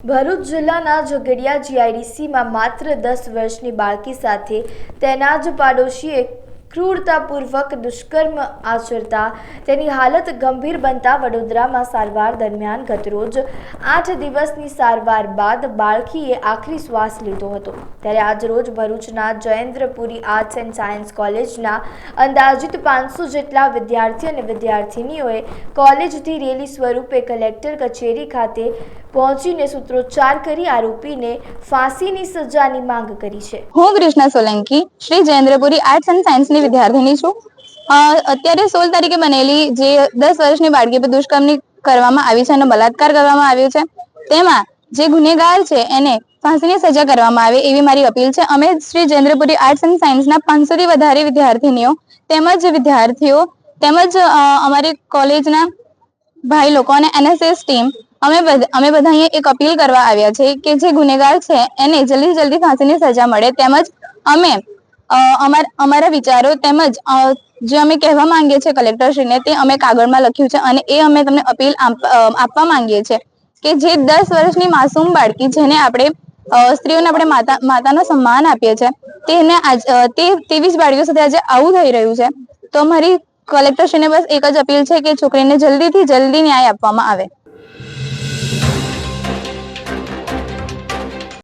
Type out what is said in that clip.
ભરૂચ જિલ્લાના ઝઘડિયા જીઆઈડીસીમાં માત્ર 10 વર્ષની બાળકી સાથે તેના જ પાડોશીએ ક્રૂરતાપૂર્વક દુષ્કર્મ આચરતા તેની હાલત ગંભીર બનતા વડોદરામાં સારવાર દરમિયાન ગતરોજ 8 દિવસની સારવાર બાદ બાળકીએ આખરી શ્વાસ લીધો હતો। ત્યારે આજરોજ ભરૂચના જયેન્દ્રપુરી આર્ટ્સ એન્ડ સાયન્સ કોલેજના અંદાજિત 500 જેટલા વિદ્યાર્થી અને વિદ્યાર્થિનીઓએ કોલેજથી રેલી સ્વરૂપે કલેક્ટર કચેરી ખાતે પહોંચીને સૂત્રોચ્ચાર કરી આરોપીને ફાંસીની સજાની માંગ કરી છે। હું કૃષ્ણા સોલંકી શ્રી જયેન્દ્રપુરી આર્ટ્સ એન્ડ સાયન્સની વિદ્યાર્થીની છું। અત્યારે 16 તારીખે બનેલી જે 10 વર્ષની બાળકી પર દુષ્કર્મ કરવામાં આવી છે અને બલાત્કાર કરવામાં આવ્યો છે, તેમાં જે ગુનેગાર છે એને ફાંસીની સજા કરવામાં આવે એવી મારી અપીલ છે। અમે શ્રી જયેન્દ્રપુરી આર્ટ્સ એન્ડ સાયન્સના 500 થી વધારે વિદ્યાર્થીનીઓ તેમજ વિદ્યાર્થીઓ તેમજ અમારી કોલેજના ભાઈ લોકો અને એનએસએસ ટીમ અમે બધા અહીંયા એક અપીલ કરવા આવ્યા છે કે જે ગુનેગાર છે એને જલ્દી ફાંસીની સજા મળે, તેમજ અમે અમારા વિચારો તેમજ જે અમે કહેવા માંગીએ છીએ કલેક્ટરશ્રીને તે અમે કાગળમાં લખ્યું છે અને એ અમે તમને અપીલ આપવા માંગીએ છીએ કે જે 10 વર્ષની માસૂમ બાળકી જેને આપણે સ્ત્રીઓને આપણે માતાનો સન્માન આપીએ છીએ તેને તેવી જ બાળકીઓ સાથે આજે આવું થઈ રહ્યું છે। તો અમારી કલેક્ટરશ્રીને બસ એક જ અપીલ છે કે છોકરીને જલ્દીથી જલ્દી ન્યાય આપવામાં આવે।